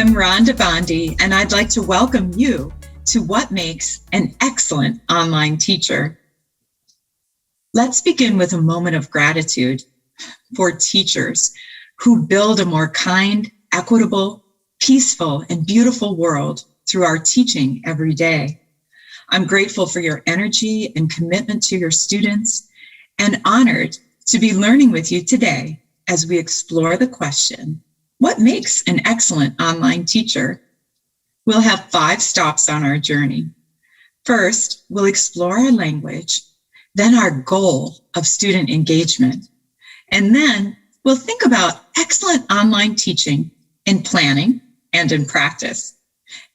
I'm Rhonda Bondie, and I'd like to welcome you to what makes an excellent online teacher. Let's begin with a moment of gratitude for teachers who build a more kind, equitable, peaceful, and beautiful world through our teaching every day. I'm grateful for your energy and commitment to your students, and honored to be learning with you today as we explore the question, what makes an excellent online teacher? We'll have 5 stops on our journey. First, we'll explore our language, then our goal of student engagement, and then we'll think about excellent online teaching in planning and in practice.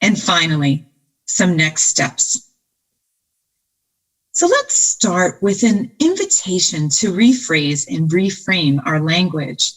And finally, some next steps. So let's start with an invitation to rephrase and reframe our language.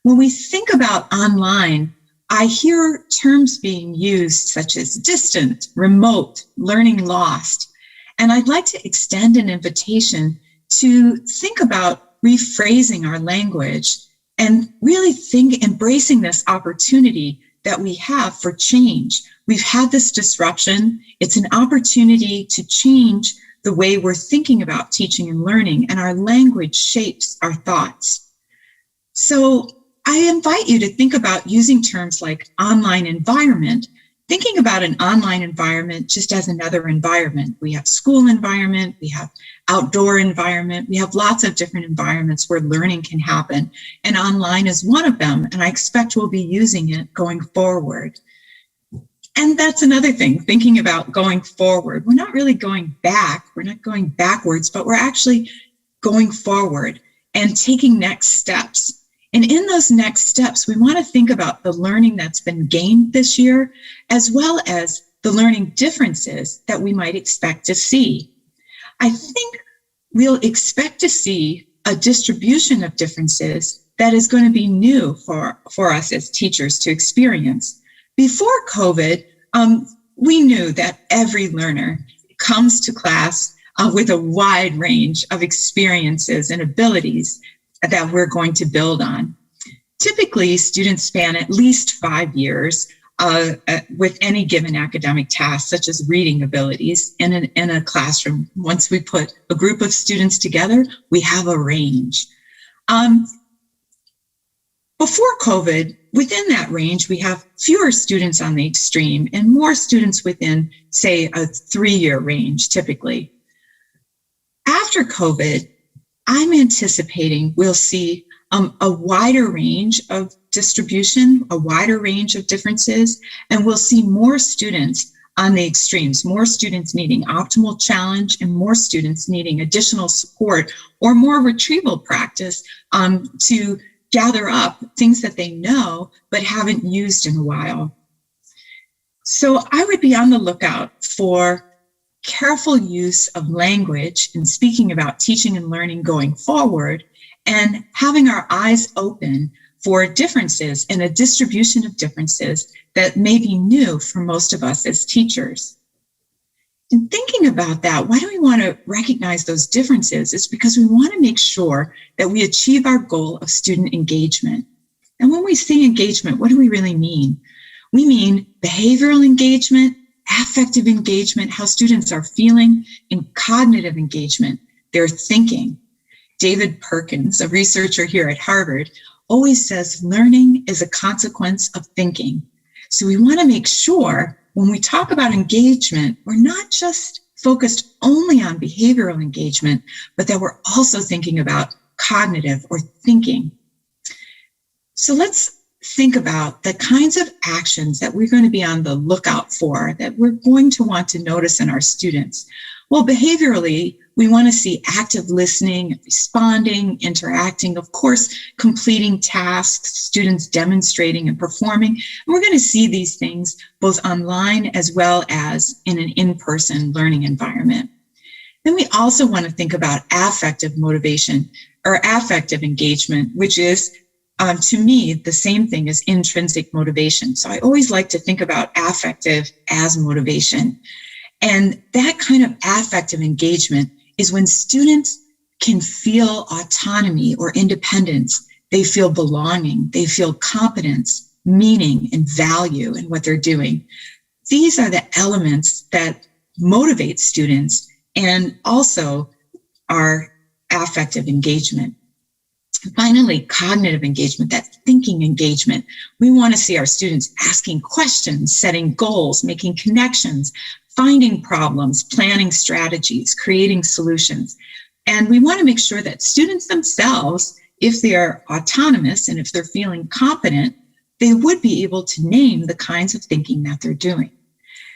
When we think about online, I hear terms being used such as distant, remote, learning lost. And I'd like to extend an invitation to think about rephrasing our language and really embracing this opportunity that we have for change. We've had this disruption. It's an opportunity to change the way we're thinking about teaching and learning, and our language shapes our thoughts. So I invite you to think about using terms like online environment, thinking about an online environment just as another environment. We have school environment, we have outdoor environment, we have lots of different environments where learning can happen, and online is one of them, and I expect we'll be using it going forward. And that's another thing, thinking about going forward. We're not really going back, we're not going backwards, but we're actually going forward and taking next steps. And in those next steps, we want to think about the learning that's been gained this year, as well as the learning differences that we might expect to see. I think we'll expect to see a distribution of differences that is going to be new for us as teachers to experience. Before COVID, we knew that every learner comes to class with a wide range of experiences and abilities that we're going to build on. Typically, students span at least 5 years with any given academic task, such as reading abilities in a classroom. Once we put a group of students together, we have a range. Before COVID, within that range, we have fewer students on the extreme and more students within, say, a 3-year range, typically. After COVID, I'm anticipating we'll see a wider range of distribution, a wider range of differences, and we'll see more students on the extremes, more students needing optimal challenge and more students needing additional support or more retrieval practice to gather up things that they know but haven't used in a while. So I would be on the lookout for careful use of language in speaking about teaching and learning going forward, and having our eyes open for differences and a distribution of differences that may be new for most of us as teachers. In thinking about that, why do we want to recognize those differences? It's because we want to make sure that we achieve our goal of student engagement. And when we say engagement, what do we really mean? We mean behavioral engagement, affective engagement, how students are feeling, and cognitive engagement, their thinking. David Perkins, a researcher here at Harvard, always says learning is a consequence of thinking. So we want to make sure when we talk about engagement, we're not just focused only on behavioral engagement, but that we're also thinking about cognitive or thinking. So let's think about the kinds of actions that we're going to be on the lookout for, that we're going to want to notice in our students. Well, behaviorally, we want to see active listening, responding, interacting, of course, completing tasks, students demonstrating and performing. And we're going to see these things both online as well as in an in-person learning environment. Then we also want to think about affective motivation or affective engagement, which is to me, the same thing as intrinsic motivation. So I always like to think about affective as motivation. And that kind of affective engagement is when students can feel autonomy or independence. They feel belonging, they feel competence, meaning and value in what they're doing. These are the elements that motivate students and also our affective engagement. Finally, cognitive engagement, that thinking engagement. We want to see our students asking questions, setting goals, making connections, finding problems, planning strategies, creating solutions. And we want to make sure that students themselves, if they are autonomous and if they're feeling competent, they would be able to name the kinds of thinking that they're doing.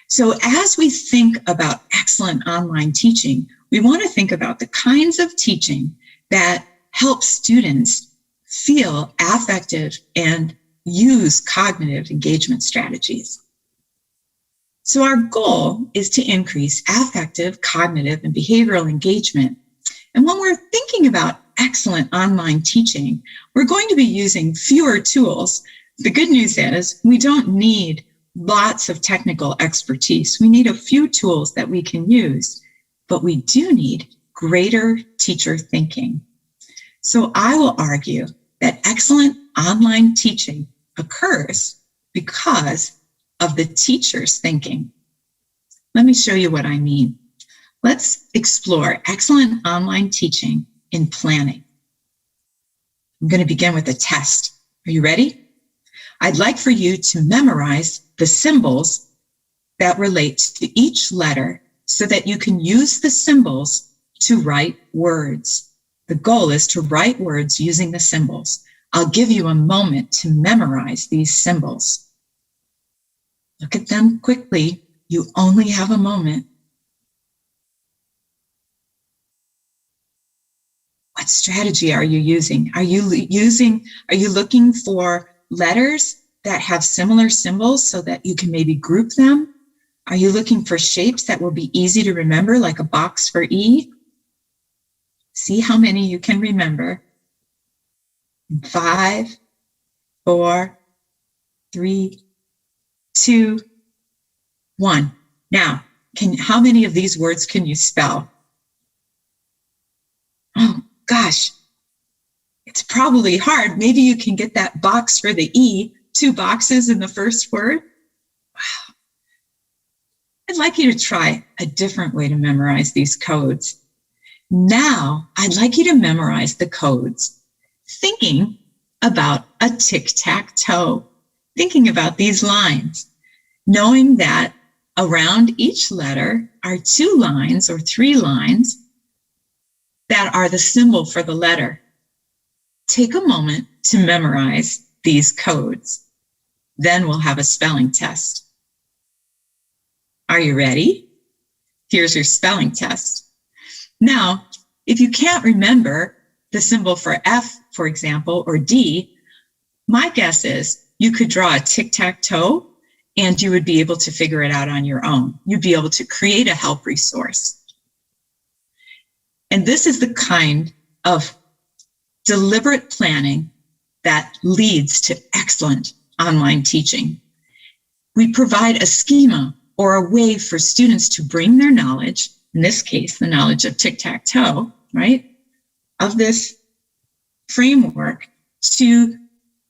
So as we think about excellent online teaching, we want to think about the kinds of teaching that help students feel affective and use cognitive engagement strategies. So our goal is to increase affective, cognitive, and behavioral engagement. And when we're thinking about excellent online teaching, we're going to be using fewer tools. The good news is we don't need lots of technical expertise. We need a few tools that we can use, but we do need greater teacher thinking. So I will argue that excellent online teaching occurs because of the teacher's thinking. Let me show you what I mean. Let's explore excellent online teaching in planning. I'm going to begin with a test. Are you ready? I'd like for you to memorize the symbols that relate to each letter so that you can use the symbols to write words. The goal is to write words using the symbols. I'll give you a moment to memorize these symbols. Look at them quickly. You only have a moment. What strategy are you using? Are you looking for letters that have similar symbols so that you can maybe group them? Are you looking for shapes that will be easy to remember, like a box for E? See how many you can remember. 5, 4, 3, 2, 1. Now, how many of these words can you spell? Oh, gosh. It's probably hard. Maybe you can get that box for the E, 2 boxes in the first word. Wow. I'd like you to try a different way to memorize these codes. Now, I'd like you to memorize the codes, thinking about a tic-tac-toe, thinking about these lines, knowing that around each letter are 2 lines or 3 lines that are the symbol for the letter. Take a moment to memorize these codes. Then we'll have a spelling test. Are you ready? Here's your spelling test. Now, if you can't remember the symbol for F, for example, or D, my guess is you could draw a tic-tac-toe and you would be able to figure it out on your own. You'd be able to create a help resource. And this is the kind of deliberate planning that leads to excellent online teaching. We provide a schema or a way for students to bring their knowledge, in this case, the knowledge of tic-tac-toe, right, of this framework, to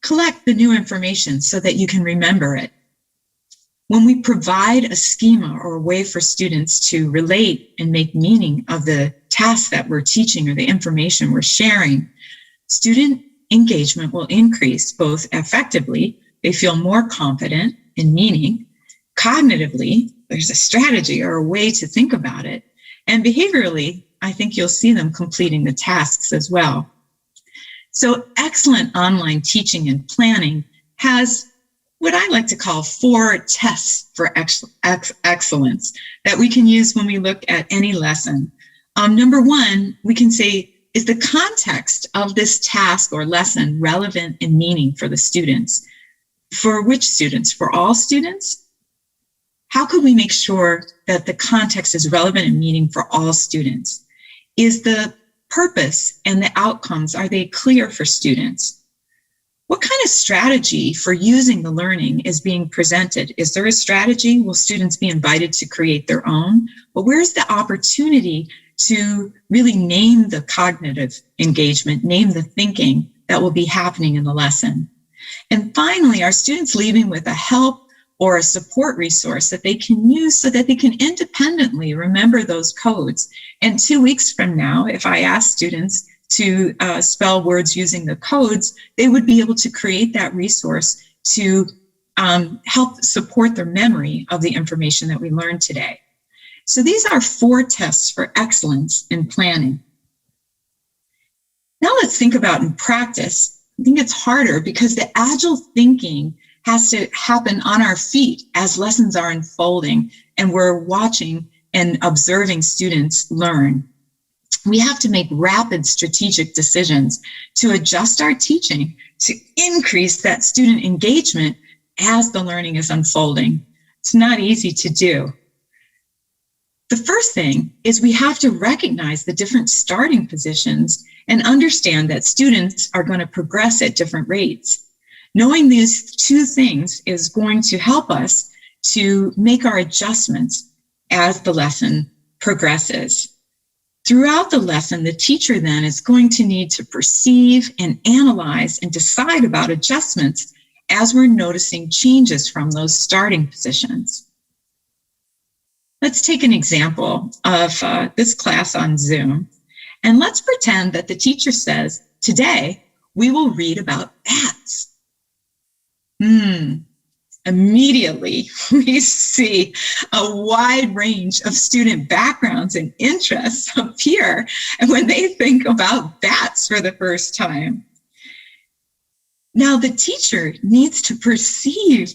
collect the new information so that you can remember it. When we provide a schema or a way for students to relate and make meaning of the task that we're teaching or the information we're sharing, student engagement will increase both effectively. They feel more confident in meaning. Cognitively, there's a strategy or a way to think about it. And behaviorally, I think you'll see them completing the tasks as well. So excellent online teaching and planning has what I like to call 4 tests for excellence that we can use when we look at any lesson. Number 1, we can say, is the context of this task or lesson relevant and meaning for the students? For which students? For all students? How could we make sure that the context is relevant and meaning for all students? Is the purpose and the outcomes, are they clear for students? What kind of strategy for using the learning is being presented? Is there a strategy? Will students be invited to create their own? But where's the opportunity to really name the cognitive engagement, name the thinking that will be happening in the lesson? And finally, are students leaving with a help or a support resource that they can use so that they can independently remember those codes? And 2 weeks from now, if I ask students to spell words using the codes, they would be able to create that resource to help support their memory of the information that we learned today. So these are 4 tests for excellence in planning. Now let's think about in practice. I think it's harder because the agile thinking has to happen on our feet as lessons are unfolding and we're watching and observing students learn. We have to make rapid strategic decisions to adjust our teaching to increase that student engagement as the learning is unfolding. It's not easy to do. The first thing is we have to recognize the different starting positions and understand that students are going to progress at different rates. Knowing these 2 things is going to help us to make our adjustments as the lesson progresses. Throughout the lesson, the teacher then is going to need to perceive and analyze and decide about adjustments as we're noticing changes from those starting positions. Let's take an example of this class on Zoom, and let's pretend that the teacher says, today we will read about bats. Immediately, we see a wide range of student backgrounds and interests appear when they think about bats for the first time. Now, the teacher needs to perceive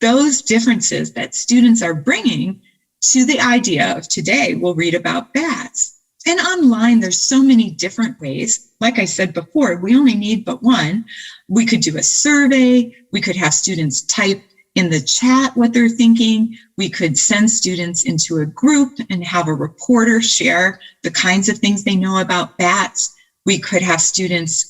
those differences that students are bringing to the idea of today we'll read about bats. And online, there's so many different ways. Like I said before, we only need but one. We could do a survey. We could have students type in the chat what they're thinking. We could send students into a group and have a reporter share the kinds of things they know about bats. We could have students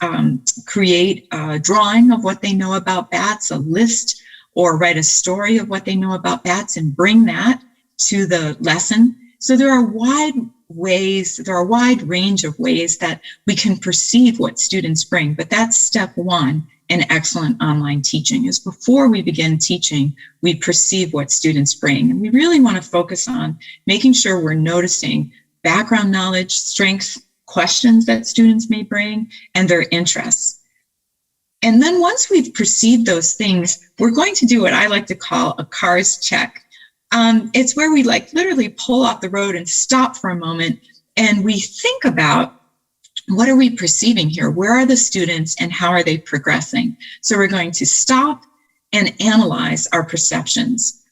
create a drawing of what they know about bats, a list, or write a story of what they know about bats and bring that to the lesson. So there are a wide range of ways that we can perceive what students bring, but that's step 1 in excellent online teaching, is before we begin teaching, we perceive what students bring. And we really want to focus on making sure we're noticing background knowledge, strengths, questions that students may bring, and their interests. And then once we've perceived those things, we're going to do what I like to call a cars check. It's where we literally pull off the road and stop for a moment and we think about, what are we perceiving here? Where are the students and how are they progressing? So we're going to stop and analyze our perceptions.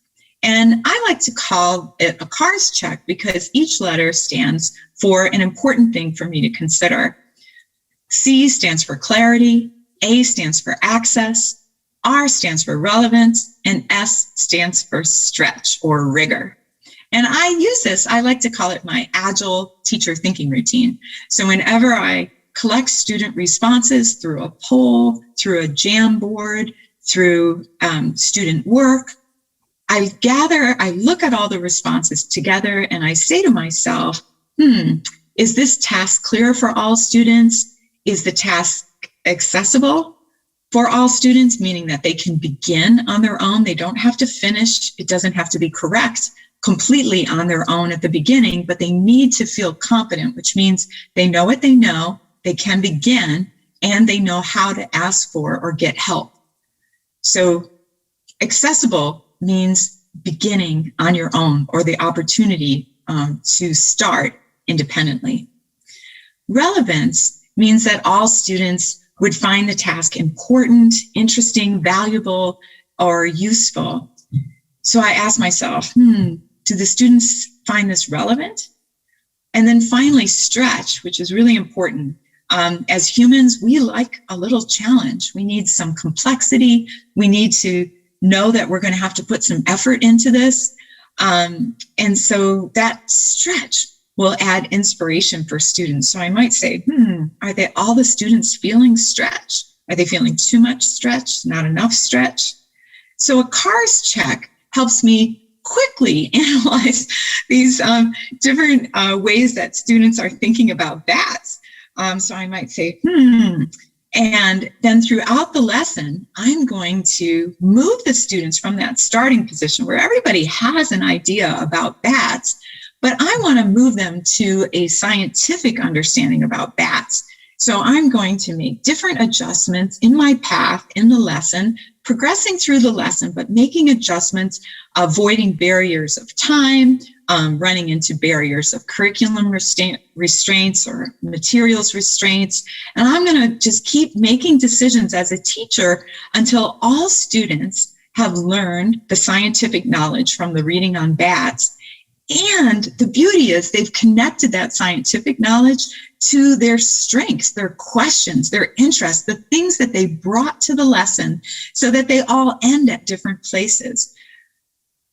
And I like to call it a cars check because each letter stands for an important thing for me to consider. C stands for clarity, A stands for access, R stands for relevance, and S stands for stretch or rigor. And I use this, I like to call it my Agile teacher thinking routine. So whenever I collect student responses through a poll, through a Jamboard, through student work, I look at all the responses together and I say to myself, is this task clear for all students? Is the task accessible for all students, meaning that they can begin on their own? They don't have to finish. It doesn't have to be correct completely on their own at the beginning, but they need to feel confident, which means they know what they know, they can begin, and they know how to ask for or get help. So accessible means beginning on your own or the opportunity to start independently. Relevance means that all students would find the task important, interesting, valuable, or useful. So I ask myself, do the students find this relevant? And then finally, stretch, which is really important. As humans, we like a little challenge. We need some complexity. We need to know that we're going to have to put some effort into this. And so that stretch will add inspiration for students. So I might say, are all the students feeling stretch? Are they feeling too much stretch, not enough stretch? So a cars check helps me quickly analyze these different ways that students are thinking about bats. So I might say, And then throughout the lesson, I'm going to move the students from that starting position where everybody has an idea about bats, but I want to move them to a scientific understanding about bats. So I'm going to make different adjustments in my path in the lesson, progressing through the lesson, but making adjustments, avoiding barriers of time, running into barriers of curriculum restraints or materials restraints. And I'm going to just keep making decisions as a teacher until all students have learned the scientific knowledge from the reading on bats. And the beauty is they've connected that scientific knowledge to their strengths, their questions, their interests, the things that they brought to the lesson, so that they all end at different places.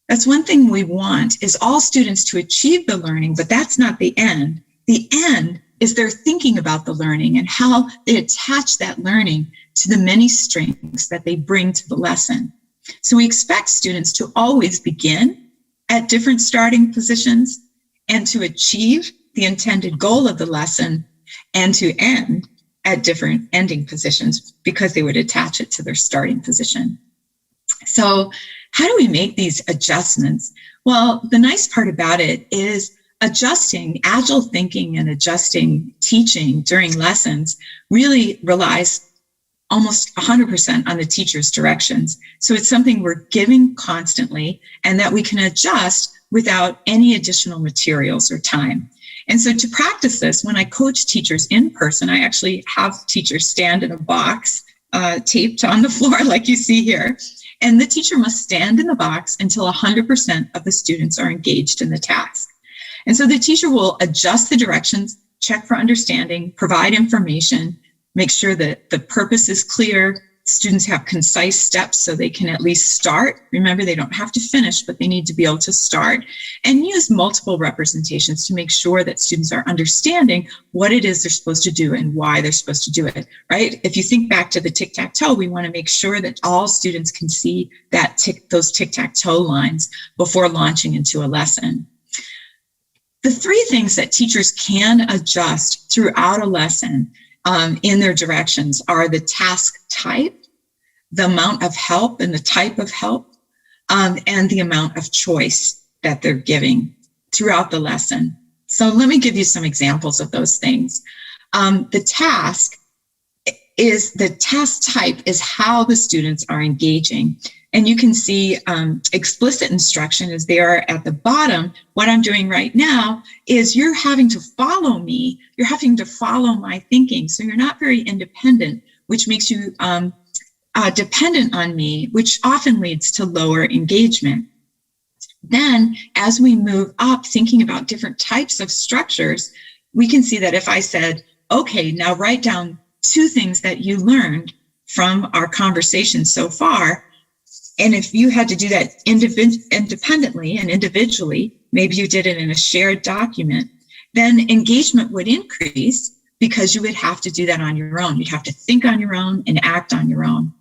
That's one thing we want, is all students to achieve the learning, but that's not the end. The end is they're thinking about the learning and how they attach that learning to the many strengths that they bring to the lesson. So we expect students to always begin at different starting positions and to achieve the intended goal of the lesson and to end at different ending positions because they would attach it to their starting position. So how do we make these adjustments? Well, the nice part about it is adjusting, agile thinking and adjusting teaching during lessons really relies almost 100% on the teacher's directions. So it's something we're giving constantly and that we can adjust without any additional materials or time. And so to practice this, when I coach teachers in person, I actually have teachers stand in a box taped on the floor like you see here. And the teacher must stand in the box until 100% of the students are engaged in the task. And so the teacher will adjust the directions, check for understanding, provide information, make sure that the purpose is clear, students have concise steps so they can at least start. Remember, they don't have to finish, but they need to be able to start, and use multiple representations to make sure that students are understanding what it is they're supposed to do and why they're supposed to do it, right? If you think back to the tic-tac-toe, we want to make sure that all students can see those tic-tac-toe lines before launching into a lesson. The three things that teachers can adjust throughout a lesson in their directions are the task type, the amount of help and the type of help, and the amount of choice that they're giving throughout the lesson. So let me give you some examples of those things. The task type is how the students are engaging. And you can see explicit instruction is there at the bottom. What I'm doing right now is you're having to follow me. You're having to follow my thinking. So you're not very independent, which makes you dependent on me, which often leads to lower engagement. Then as we move up, thinking about different types of structures, we can see that if I said, okay, now write down 2 things that you learned from our conversation so far. And if you had to do that independently and individually, maybe you did it in a shared document, then engagement would increase because you would have to do that on your own. You'd have to think on your own and act on your own.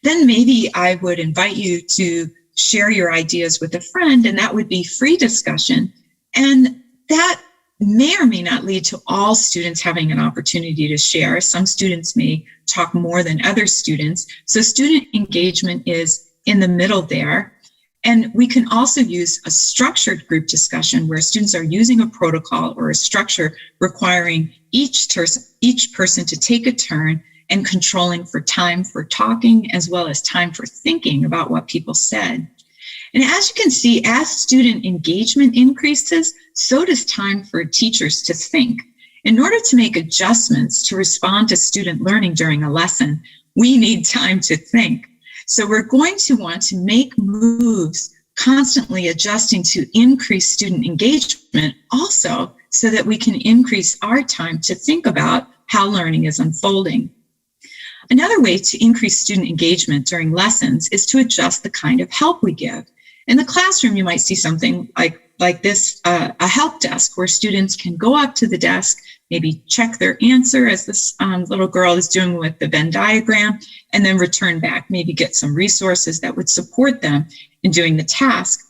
Then maybe I would invite you to share your ideas with a friend, and that would be free discussion. And that may or may not lead to all students having an opportunity to share. Some students may talk more than other students. So student engagement is in the middle there. And we can also use a structured group discussion where students are using a protocol or a structure requiring each person to take a turn and controlling for time for talking as well as time for thinking about what people said. And as you can see, as student engagement increases, so does time for teachers to think. In order to make adjustments to respond to student learning during a lesson, we need time to think. So we're going to want to make moves, constantly adjusting to increase student engagement also, so that we can increase our time to think about how learning is unfolding. Another way to increase student engagement during lessons is to adjust the kind of help we give. In the classroom, you might see something like this, a help desk where students can go up to the desk, maybe check their answer as this little girl is doing with the Venn diagram, and then return back, maybe get some resources that would support them in doing the task.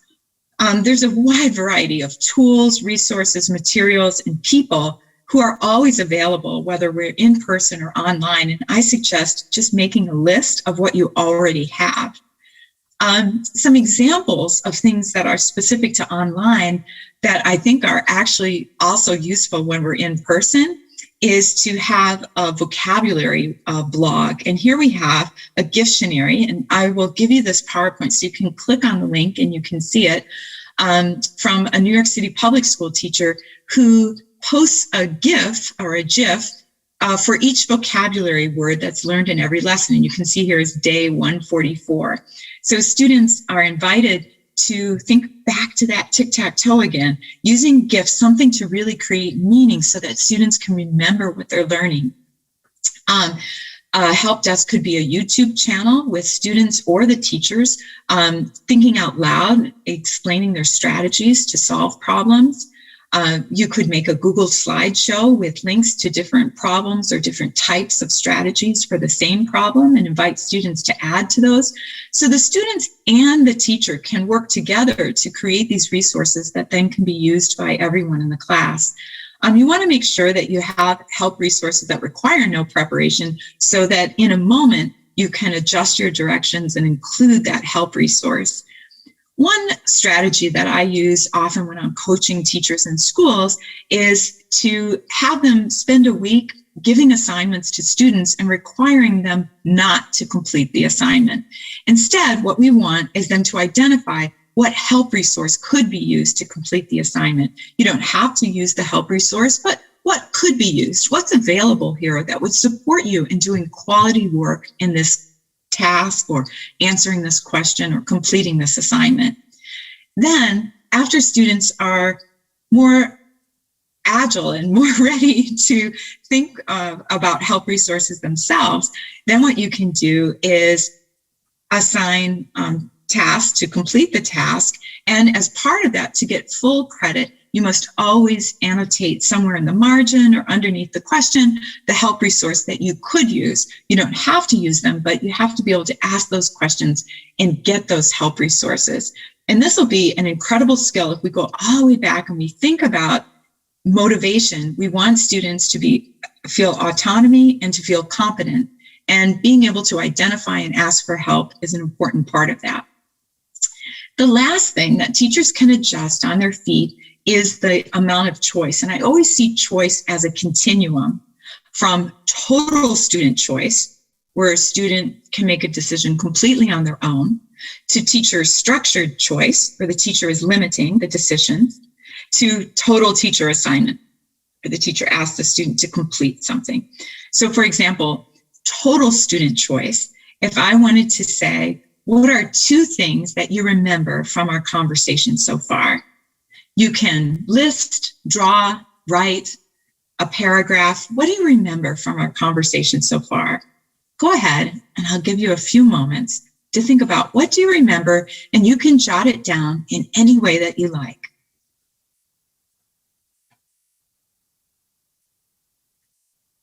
There's a wide variety of tools, resources, materials, and people who are always available, whether we're in person or online. And I suggest just making a list of what you already have. Some examples of things that are specific to online that I think are actually also useful when we're in person is to have a vocabulary blog. And here we have a Giftionary, and I will give you this PowerPoint so you can click on the link and you can see it, from a New York City public school teacher who posts a GIF or a GIF for each vocabulary word that's learned in every lesson. And you can see here is day 144. So students are invited to think back to that tic-tac-toe again, using GIFs, something to really create meaning so that students can remember what they're learning. Help desk could be a YouTube channel with students or the teachers thinking out loud, explaining their strategies to solve problems. You could make a Google slideshow with links to different problems or different types of strategies for the same problem and invite students to add to those. So the students and the teacher can work together to create these resources that then can be used by everyone in the class. You want to make sure that you have help resources that require no preparation so that in a moment you can adjust your directions and include that help resource. One strategy that I use often when I'm coaching teachers in schools is to have them spend a week giving assignments to students and requiring them not to complete the assignment. Instead, what we want is them to identify what help resource could be used to complete the assignment. You don't have to use the help resource, but what could be used? What's available here that would support you in doing quality work in this task or answering this question or completing this assignment? Then, after students are more agile and more ready to think about help resources themselves, then what you can do is assign tasks to complete the task. And as part of that, to get full credit, you must always annotate somewhere in the margin or underneath the question the help resource that you could use. You don't have to use them, but you have to be able to ask those questions and get those help resources. And this will be an incredible skill if we go all the way back and we think about motivation. We want students to feel autonomy and to feel competent. And being able to identify and ask for help is an important part of that. The last thing that teachers can adjust on their feet is the amount of choice. And I always see choice as a continuum from total student choice, where a student can make a decision completely on their own, to teacher structured choice, where the teacher is limiting the decision, to total teacher assignment, where the teacher asks the student to complete something. So for example, total student choice, if I wanted to say, what are 2 things that you remember from our conversation so far? You can list, draw, write a paragraph. What do you remember from our conversation so far? Go ahead, and I'll give you a few moments to think about what do you remember, and you can jot it down in any way that you like.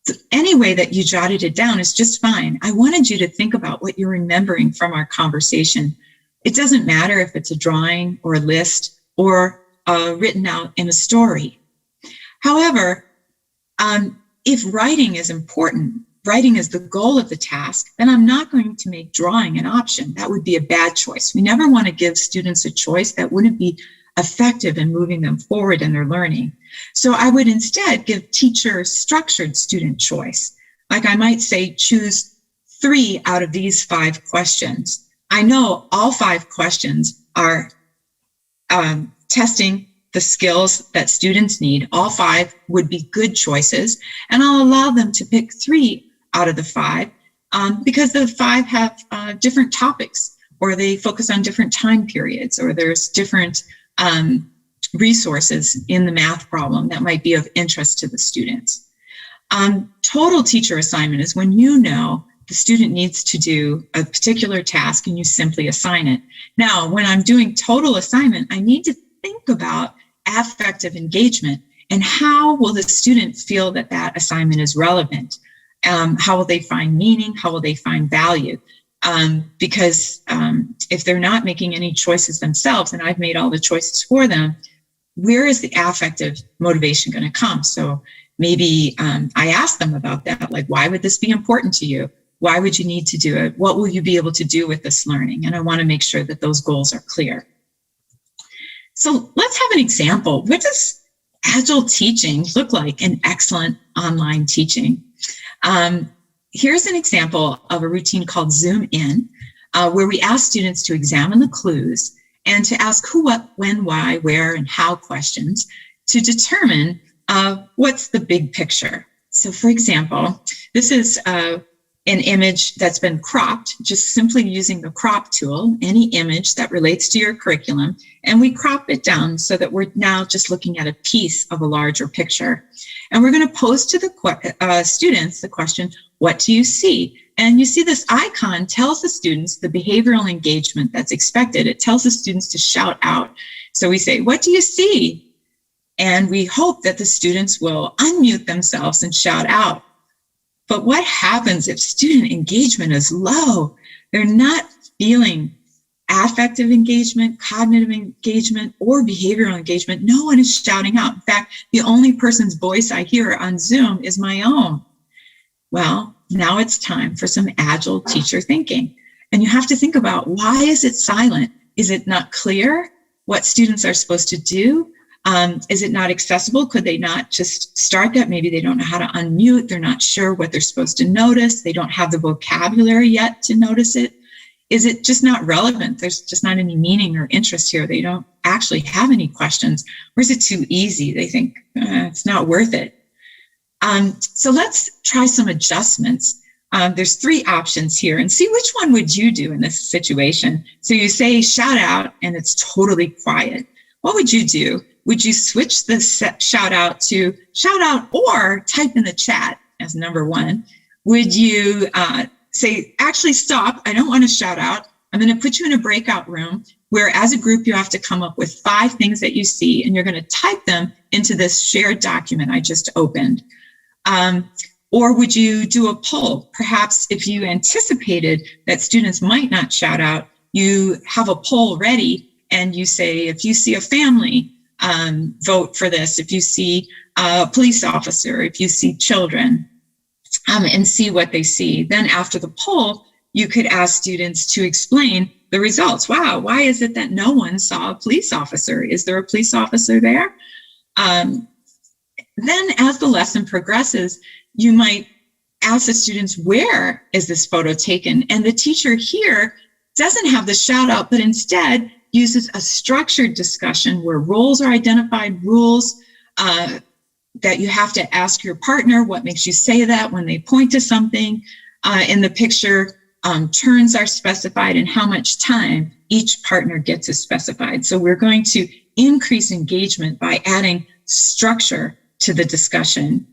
So any way that you jotted it down is just fine. I wanted you to think about what you're remembering from our conversation. It doesn't matter if it's a drawing or a list or written out in a story. However, if writing is important, writing is the goal of the task, then I'm not going to make drawing an option. That would be a bad choice. We never want to give students a choice that wouldn't be effective in moving them forward in their learning. So I would instead give teacher structured student choice. Like I might say, choose 3 out of these 5 questions. I know all 5 questions are testing the skills that students need. All 5 would be good choices, and I'll allow them to pick 3 out of the 5 because the 5 have different topics, or they focus on different time periods, or there's different resources in the math problem that might be of interest to the students. Total teacher assignment is when you know the student needs to do a particular task and you simply assign it. Now, when I'm doing total assignment, I need to think about affective engagement and how will the student feel that that assignment is relevant? How will they find meaning? How will they find value? Because if they're not making any choices themselves and I've made all the choices for them, where is the affective motivation going to come? So maybe I ask them about that, like, why would this be important to you? Why would you need to do it? What will you be able to do with this learning? And I want to make sure that those goals are clear. So let's have an example. What does Agile teaching look like in excellent online teaching? Here's an example of a routine called Zoom In, where we ask students to examine the clues and to ask who, what, when, why, where, and how questions to determine what's the big picture. So for example, this is an image that's been cropped, just simply using the crop tool, any image that relates to your curriculum, and we crop it down so that we're now just looking at a piece of a larger picture. And we're going to pose to the students the question, what do you see? And you see this icon tells the students the behavioral engagement that's expected. It tells the students to shout out. So we say, what do you see? And we hope that the students will unmute themselves and shout out. But what happens if student engagement is low? They're not feeling affective engagement, cognitive engagement, or behavioral engagement. No one is shouting out. In fact, the only person's voice I hear on Zoom is my own. Well, now it's time for some Agile teacher thinking. And you have to think about, why is it silent? Is it not clear what students are supposed to do? Is it not accessible? Could they not just start that? Maybe they don't know how to unmute. They're not sure what they're supposed to notice. They don't have the vocabulary yet to notice it. Is it just not relevant? There's just not any meaning or interest here. They don't actually have any questions. Or is it too easy? They think it's not worth it. So let's try some adjustments. There's 3 options here, and see which one would you do in this situation. So you say shout out and it's totally quiet. What would you do? Would you switch the shout out to shout out or type in the chat as number 1? Would you say, actually stop, I don't want to shout out. I'm going to put you in a breakout room where as a group you have to come up with 5 things that you see, and you're going to type them into this shared document I just opened. Or would you do a poll? Perhaps if you anticipated that students might not shout out, you have a poll ready and you say, if you see a family, vote for this. If you see a police officer, if you see children, and see what they see. Then after the poll, you could ask students to explain the results. Wow, why is it that no one saw a police officer? Is there a police officer there? Then as the lesson progresses, you might ask the students, where is this photo taken? And the teacher here doesn't have the shout out, but instead uses a structured discussion where roles are identified, rules that you have to ask your partner, what makes you say that when they point to something in the picture, turns are specified, and how much time each partner gets is specified. So we're going to increase engagement by adding structure to the discussion.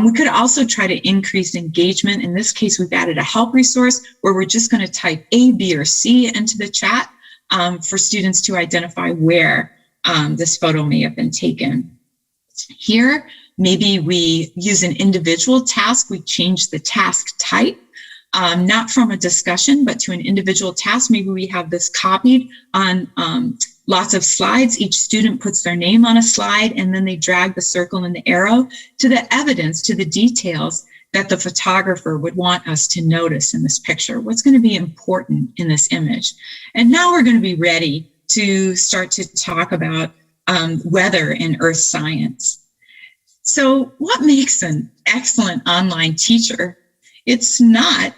We could also try to increase engagement. In this case, we've added a help resource where we're just going to type A, B, or C into the chat for students to identify where this photo may have been taken. Here, maybe we use an individual task. We change the task type, not from a discussion, but to an individual task. Maybe we have this copied on lots of slides. Each student puts their name on a slide, and then they drag the circle and the arrow to the evidence, to the details that the photographer would want us to notice in this picture. What's going to be important in this image? And now we're going to be ready to start to talk about weather and earth science. So what makes an excellent online teacher? It's not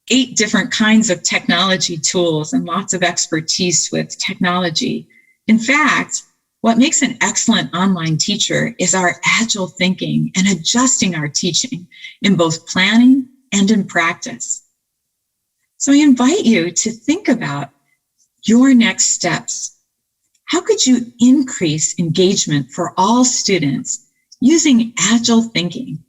8 different kinds of technology tools and lots of expertise with technology. In fact, what makes an excellent online teacher is our agile thinking and adjusting our teaching in both planning and in practice. So I invite you to think about your next steps. How could you increase engagement for all students using agile thinking?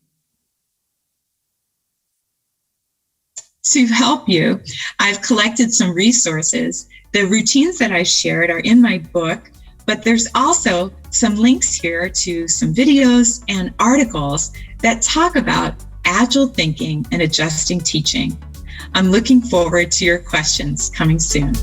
To help you, I've collected some resources. The routines that I shared are in my book, but there's also some links here to some videos and articles that talk about agile thinking and adjusting teaching. I'm looking forward to your questions coming soon.